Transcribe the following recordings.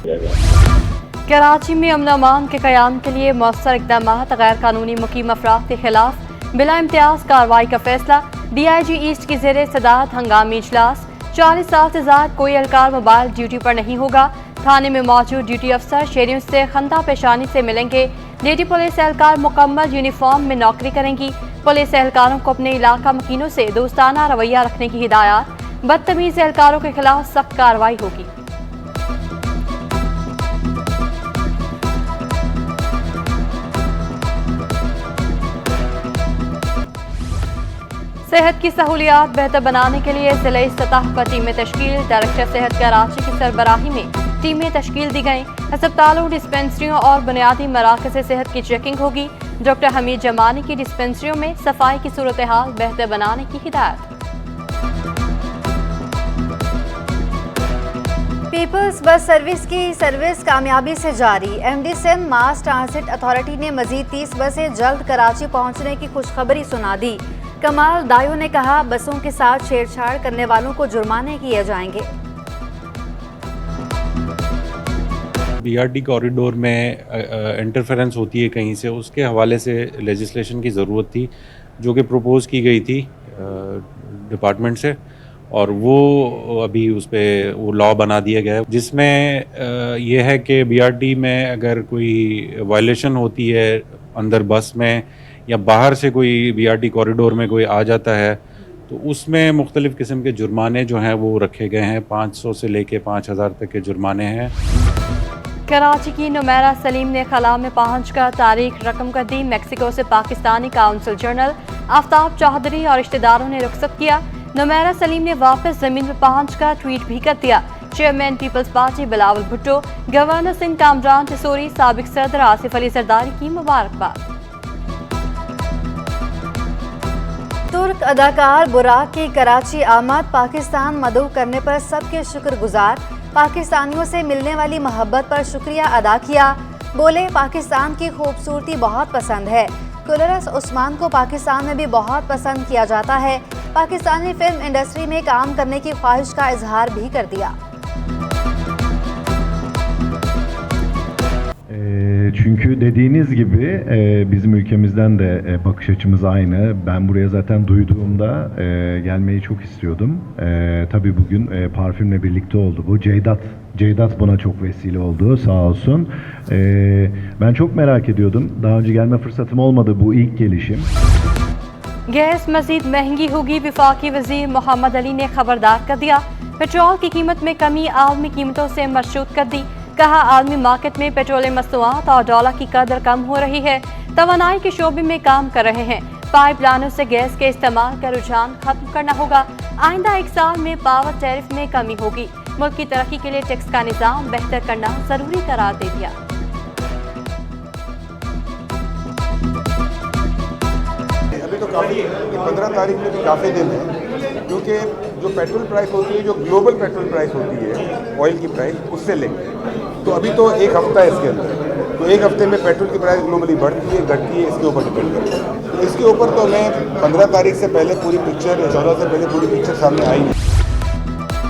कराची में अमन अमान के क़याम के लिए मौसर इक़दाम, गैर कानूनी मुकीम अफराद के खिलाफ बिला इम्तियाज कार्रवाई का फैसला। DIG ईस्ट की ज़ेर सदारत हंगामी इजलास। 40 साल से ज़ायद कोई एहलकार मोबाइल ड्यूटी पर नहीं होगा। थाने में मौजूद ड्यूटी अफसर शहरियों से खंदा पेशानी से मिलेंगे। लेडी पुलिस एहलकार मुकम्मल यूनिफॉर्म में नौकरी करेंगी। पुलिस एहलकारों को अपने इलाका मकीनों से दोस्ताना रवैया रखने की हिदायत। बदतमीज एहलकारों के खिलाफ सख्त कार्रवाई होगी। सेहत की सहूलियात बेहतर बनाने के लिए ज़िले सतह पर टीमें तश्कील। डायरेक्टर सेहत कराची की सरबराही में टीमें तश्कील दी गईं। अस्पतालों, डिस्पेंसरियों और बुनियादी मराकज़ सेहत की चेकिंग होगी। डॉक्टर हमीद जमानी की डिस्पेंसरियों में सफाई की सूरत हाल बेहतर बनाने की हिदायत। पीपल्स बस सर्विस की सर्विस कामयाबी से जारी। MD सिंध मास ट्रांसिट अथॉरिटी ने मजीद 30 बसें जल्द कराची पहुंचने की खुशखबरी सुना दी। कमाल दायो ने कहा, बसों के साथ छेड़छाड़ करने वालों को जुर्माने किए जाएंगे। BRT कॉरिडोर में इंटरफेरेंस होती है कहीं से, उसके हवाले से लेजिस्लेशन की ज़रूरत थी जो कि प्रपोज़ की गई थी डिपार्टमेंट से, और वो अभी उस पर वो लॉ बना दिया गया है जिसमें यह है कि BRT में अगर कोई वायलेशन होती है अंदर बस में या बाहर से कोई BRT कॉरिडोर में कोई आ जाता है तो उसमें मुख्तलिफ़ किस्म के जुर्माने जो हैं वो रखे गए हैं। 500 से लेके 5000 तक के जुर्माने हैं। कराची की नुमैरा सलीम ने खला में पहुंचकर तारीख रकम कर दी। मैक्सिको से पाकिस्तानी काउंसिल जनरल आफ्ताब चौधरी और रिश्तेदारों ने रुखसत किया। नुमैरा सलीम ने वापस जमीन पर पहुंचकर ट्वीट भी कर दिया। Chairman Peoples party Bilawal Bhutto, governor Sindh Kamran Tessori, साबिक सदर आसिफ अली जरदारी की मुबारकबाद। तुर्क अदाकार बुराक की कराची आमद। पाकिस्तान मदऊ करने पर सबके शुक्रगुजार। पाकिस्तानियों से मिलने वाली मोहब्बत पर शुक्रिया अदा किया। बोले, पाकिस्तान की खूबसूरती बहुत पसंद है। कुलरस उस्मान को पाकिस्तान में भी बहुत पसंद किया जाता है। पाकिस्तानी फिल्म इंडस्ट्री में काम करने की ख्वाहिश का इजहार भी कर दिया। Çünkü dediğiniz gibi bizim ülkemizden de bakış açımız aynı. Ben buraya zaten duyduğumda gelmeyi çok istiyordum. Tabii bugün parfümle birlikte oldu bu. Ceydat buna çok vesile oldu, sağ olsun. Ben çok merak ediyordum. Daha önce gelme fırsatım olmadı, bu ilk gelişim. Gas मजीद महंगी होगी। वफाकी वजीर मोहम्मद अली ने खबरदार कर दिया। Petrol की कीमत में कमी आलमी कीमतों से मशरूत कर दी। कहा, आलमी मार्केट में पेट्रोलियम मसनूआत और डॉलर की कदर कम हो रही है। तवानाई के शोबे में काम कर रहे हैं। पाइपलाइनों से गैस के इस्तेमाल का रुझान खत्म करना होगा। आइंदा 1 साल में पावर टैरिफ में कमी होगी। मुल्क की तरक्की के लिए टैक्स का निज़ाम बेहतर करना जरूरी करार दे दिया। अभी तो काफ़ी 15 तारीख में भी काफ़ी दिन है, क्योंकि जो पेट्रोल प्राइस होती है, जो ग्लोबल पेट्रोल प्राइस होती है, ऑयल की प्राइस, उससे लेंगे। तो अभी तो 1 हफ्ता है इसके अंदर, तो 1 हफ्ते में पेट्रोल की प्राइस ग्लोबली बढ़ती है घटती है, इसके ऊपर डिपेंड करता है। तो इसके ऊपर तो मैं 15 तारीख से पहले पूरी पिक्चर या 14 से पहले पूरी पिक्चर सामने आई है।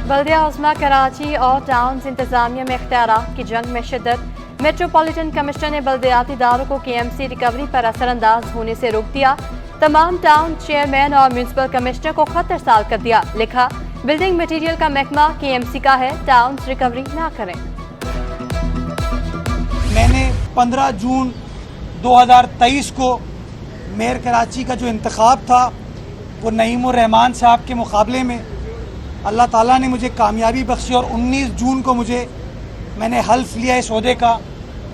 बल्दिया उस्मा कराची और टाउन इंतजामिया में इख्तियारात की जंग में शिद्दत। मेट्रोपॉलिटन कमिश्नर ने बल्दियाती इदारों को KMC रिकवरी पर असरअंदाज होने से रोक दिया। तमाम टाउन चेयरमैन और म्यूनसिपल कमिश्नर को खत इरसाल कर दिया। लिखा, बिल्डिंग मटेरियल का महकमा KMC का है, टाउन रिकवरी ना करें। मैंने 15 जून 2023 को मेयर कराची का जो इंतखाब था वो नईमुर रहमान साहब के मुकाबले में अल्लाह ताला ने मुझे कामयाबी बख्शी, और 19 जून को मैंने हल्फ लिया इस ओहदे का।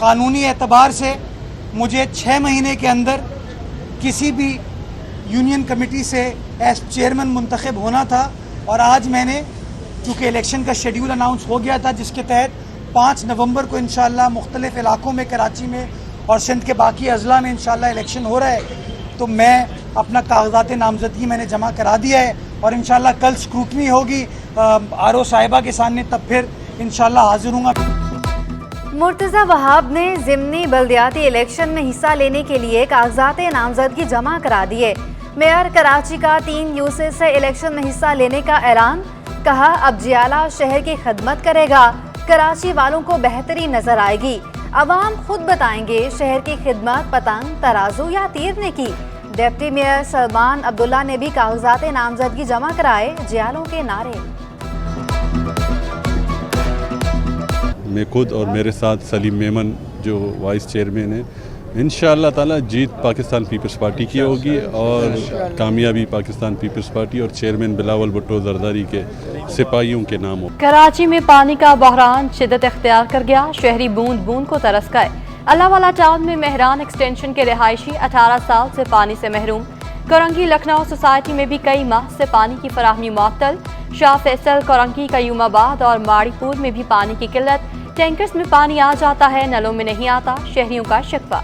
कानूनी एतबार से मुझे 6 महीने के अंदर किसी भी यूनियन कमेटी से एज चेयरमैन मुंतखब होना था, और आज मैंने चूँकि इलेक्शन का शेड्यूल अनाउंस हो गया था जिसके तहत 5 नवंबर को इंशाल्लाह मुख्तलिफ इलाकों में कराची में और सिंध के बाकी अजला में इंशाल्लाह इलेक्शन हो रहा है, तो मैं अपना कागजात नामजदगी मैंने जमा करा दिया है और इंशाल्लाह कल स्क्रूटनी होगी RO साहिबा के सामने, तब फिर इंशाल्लाह हाजिर हूँगा। मुर्तज़ा वहाब ने ज़िमनी बल्दियाती इलेक्शन में हिस्सा लेने के लिए कागजात नामजदगी जमा करा दिए। मेयर कराची का 3 यूसेस से इलेक्शन में हिस्सा लेने का ऐलान। कहा, अब जियाला शहर की खिदमत करेगा। कराची वालों को बेहतरी नजर आएगी। अवाम खुद बताएंगे शहर की खिदमत पतंग, तराजू या तीरने की। डिप्टी मेयर सलमान अब्दुल्ला ने भी कागजात नामजदगी जमा कराए, जियालों के नारे। मैं खुद और मेरे साथ सलीम मेमन जो वाइस चेयरमैन है, इंशाअल्लाह ताला जीत पाकिस्तान पीपल्स पार्टी की होगी और कामयाबी पाकिस्तान पीपल्स पार्टी और चेयरमैन बिलावल भुट्टो जरदारी के सिपाहियों के नाम हो। कराची में पानी का बहरान शिद्दत इख्तियार कर गया, शहरी बूंद बूंद को तरस गए। अल्लाहवाला टाउन में मेहरान एक्सटेंशन के रिहायशी 18 साल से पानी से महरूम। कोरंगी लखनऊ सोसाइटी में भी कई माह से पानी की फराहमी मुअत्तल। शाह फैसल, कोरंगी, कयूमाबाद और माड़ीपुर में भी पानी की किल्लत। टैंकर्स में पानी आ जाता है, नलों में नहीं आता, शहरियों का शिकवा।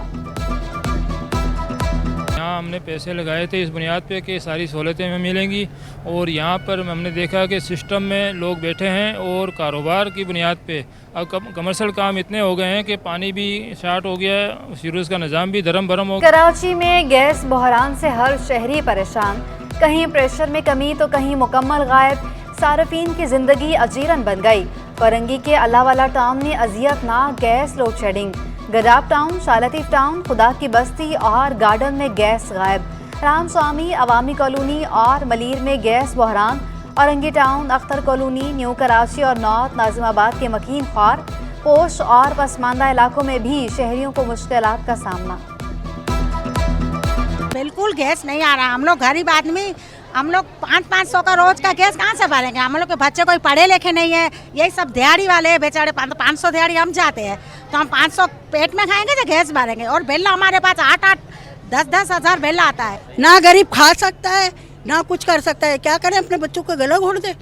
यहाँ हमने पैसे लगाए थे इस बुनियाद पे कि सारी सहूलतें हमें मिलेंगी और यहाँ पर हमने देखा कि सिस्टम में लोग बैठे हैं और कारोबार की बुनियाद पे अब कमर्शियल काम इतने हो गए हैं कि पानी भी शार्ट हो गया है, सीरूज का निज़ाम भी धर्म भरम हो गया। कराची में गैस बहरान से हर शहरी परेशान, कहीं प्रेशर में कमी तो कहीं मुकम्मल गायब। सार्फिन की जिंदगी अजीरन बन गई। कोरंगी के अल्लाहवाला टाउन में अजियतनाक gas load shedding. Gadap town, Shah Latif town, खुदा की बस्ती और गार्डन में गैस गायब। राम स्वामी अवामी कॉलोनी और मलीर में गैस बहरान। Orangi town, Akhtar colony, new Karachi और नॉर्थ नाजिमाबाद के मकीन ख्वार, पोश और पसमानदा इलाकों में भी शहरियों को मुश्किलात का सामना। बिल्कुल गैस नहीं आ रहा। हम लोग गरीब आदमी, हम लोग 500 का रोज का गैस कहाँ से भरेंगे? हम लोग के बच्चे कोई पढ़े लिखे नहीं है, यही सब दिहाड़ी वाले हैं बेचारे। 500 दिहाड़ी हम जाते हैं तो हम 500 पेट में खाएंगे तो गैस भरेंगे। और बिल हमारे पास 8-8, 10-10 हज़ार बिल आता है। ना गरीब खा सकता है ना कुछ कर सकता है। क्या करें? अपने बच्चों को गला घोट दे,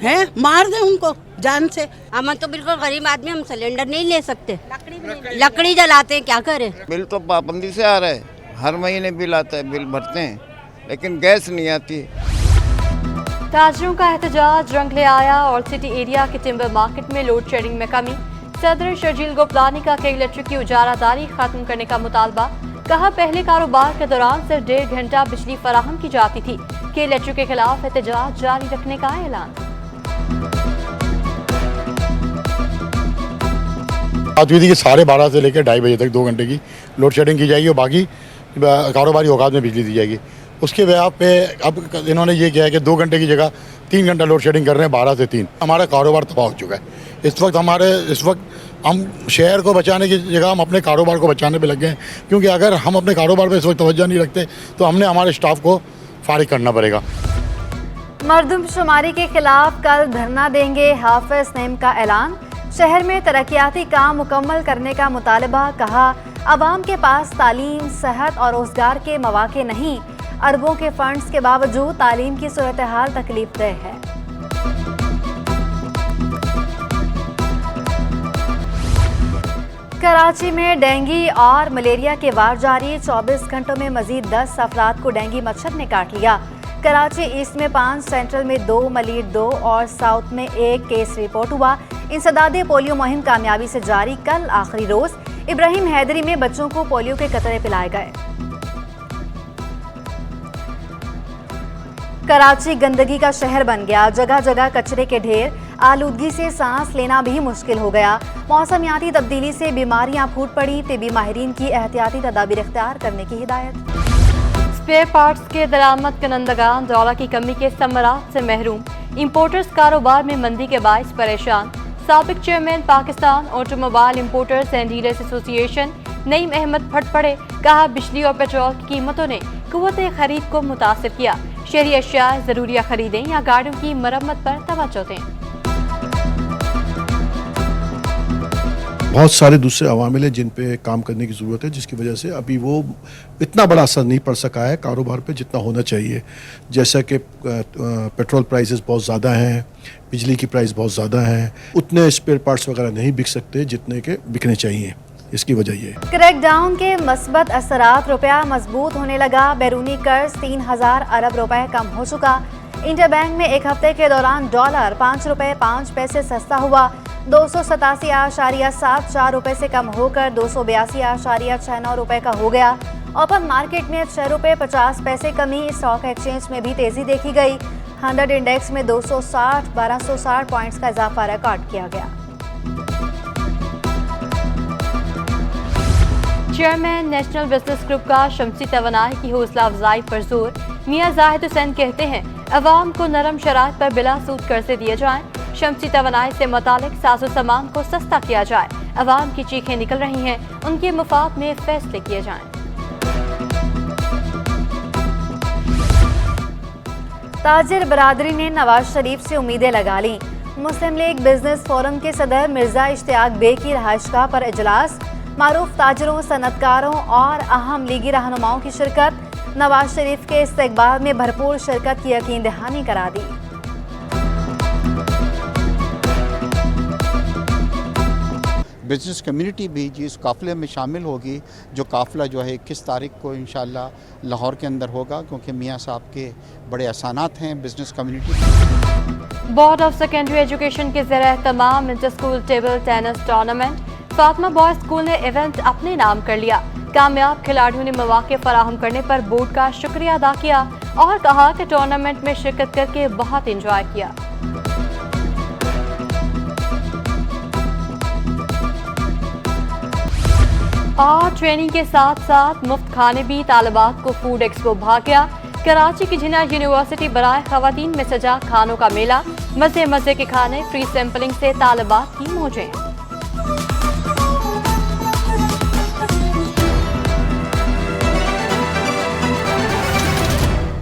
हैं मार दे उनको जान से। हम तो बिल्कुल गरीब आदमी, हम सिलेंडर नहीं ले सकते, लकड़ी जलाते हैं, क्या करें? बिल तो पाबंदी से आ रहा है, हर महीने बिल आता है, बिल भरते हैं लेकिन गैस नहीं आती। ताजरों का एहतजाज रंग ले आया और सिटी एरिया के टिम्बर मार्केट में लोड शेडिंग में कमी। सदर शर्जील गोपलानी का के इलेक्ट्रिक की उजारादारी खत्म करने का मुतालबा। कहा पहले कारोबार के दौरान सिर्फ 1.5 घंटा बिजली फराहम की जाती थी। के इलेक्ट्रिक के खिलाफ एहतजाज जारी रखने का ऐलान। बात हुई थी कि 12:30 से लेकर 2:30 बजे तक 2 घंटे की लोड शेडिंग की जाएगी और बाकी कारोबारी औकात में बिजली दी जाएगी। उसके ब्याह पे अब इन्होंने ये किया है कि 2 घंटे की जगह 3 घंटा लोड शेडिंग कर रहे हैं 12 से 3। हमारा कारोबार तबाह हो चुका है। इस वक्त हम शहर को बचाने की जगह हम अपने कारोबार को बचाने पे लग गए हैं, क्योंकि अगर हम अपने कारोबार पे इस वक्त तवज्जो नहीं रखते तो हमने हमारे स्टाफ को फारिग करना पड़ेगा। मर्दमशुमारी के खिलाफ कल धरना देंगे, हाफिज नईम का ऐलान। शहर में तरक्याती काम मुकम्मल करने का मुतालबा। कहा अवाम के पास तालीम, सेहत और रोजगार के मौके नहीं। अरबों के फंड्स के बावजूद तालीम की सूरत हाल तकलीफदेह है। कराची में डेंगू और मलेरिया के वार जारी। 24 घंटों में मजीद 10 अफराद को डेंगू मच्छर ने काट लिया। कराची ईस्ट में 5, सेंट्रल में 2, मलीर 2 और साउथ में 1 केस रिपोर्ट हुआ। इंसदादे पोलियो मुहिम कामयाबी से जारी। कल आखिरी रोज इब्राहिम हैदरी में बच्चों को पोलियो के कतरे पिलाए गए। कराची गंदगी का शहर बन गया, जगह जगह कचरे के ढेर। आलूदगी से सांस लेना भी मुश्किल हो गया। मौसमियाती तब्दीली से बीमारियां फूट पड़ी। तिबी माहिरीन की एहतियाती तदाबीर इख्तियार करने की हिदायत। स्पेयर पार्ट्स के दरामद कनंदगान डॉलर की कमी के समरात से महरूम। इंपोर्टर्स कारोबार में मंदी के बाइस परेशान। साबिक chairman Pakistan automobile importers and dealers association Naeem Ahmed फट पड़े। कहा बिजली और पेट्रोल की कीमतों ने कुव्वत खरीद को मुतासिर किया। शहरी अशिया ज़रूरिया खरीदें या गाड़ियों की मरम्मत पर तवज्जो दें। बहुत सारे दूसरे अवामिल हैं जिन पे काम करने की ज़रूरत है, जिसकी वजह से अभी वो इतना बड़ा असर नहीं पड़ सका है कारोबार पे जितना होना चाहिए। जैसा कि पेट्रोल प्राइसेस बहुत ज़्यादा हैं, बिजली की प्राइस बहुत ज़्यादा है, उतने स्पेयर पार्ट्स वगैरह नहीं बिक सकते जितने के बिकने चाहिए। इसकी वजह ये क्रैकडाउन के मस्बत असरात। रुपया मजबूत होने लगा। बैरूनी कर्ज 3000 अरब रुपए कम हो चुका। इंडिया बैंक में एक हफ्ते के दौरान डॉलर 5 रुपए 5 पैसे सस्ता हुआ। 287.74 रुपए से कम होकर 282.69 रुपए का हो गया। ओपन मार्केट में 6 रुपए 50 पैसे कमी। स्टॉक एक्सचेंज में भी तेजी देखी गई। 100 इंडेक्स में 1260 पॉइंट्स का इजाफा रिकॉर्ड किया गया। चेयरमैन नेशनल बिजनेस ग्रुप का शमसी तवानाई की हौसला अफजाई पर जोर। मियां जाहिद हुसैन कहते हैं अवाम को नरम शराइत पर बिला सूद कर्जे दिए जाएं। शमसी तवानाई से मुतालिक साजो सामान को सस्ता किया जाए। अवाम की चीखें निकल रही हैं, उनके मुफाद में फैसले किए जाएं। ताजिर बरादरी ने नवाज शरीफ से उम्मीदें लगा लीं। मुस्लिम लीग बिजनेस फोरम के सदर मिर्जा इश्तियाक बे की रहायशगाह पर इजलास। मारूफ ताजरों, सनतकारों और अहम लीगी रहनुमाओं की शिरकत। नवाज शरीफ के इस्तकबाल में भरपूर शिरकत की यकीन दहानी करा दी। बिज़नेस कम्युनिटी भी जी इस काफ़िले में शामिल होगी, जो काफ़िला जो है 21 तारीख को इंशाल्लाह लाहौर के अंदर होगा, क्योंकि मियाँ साहब के बड़े एहसानात हैं business community. Board of secondary education के ज़रिए तमाम inter school table tennis tournament. Fatima boys school ने इवेंट अपने नाम कर लिया। कामयाब खिलाड़ियों ने मौके फराहम करने पर बोर्ड का शुक्रिया अदा किया और कहा कि टूर्नामेंट में शिरकत करके बहुत इंजॉय किया। और ट्रेनिंग के साथ साथ मुफ्त खाने भी तालिबात को फूड एक्सपो भा गया। कराची की जिन्ना यूनिवर्सिटी बराए खवातीन में सजा खानों का मेला। मजे मजे के खाने, फ्री सैंपलिंग से तालिबात की मौजें।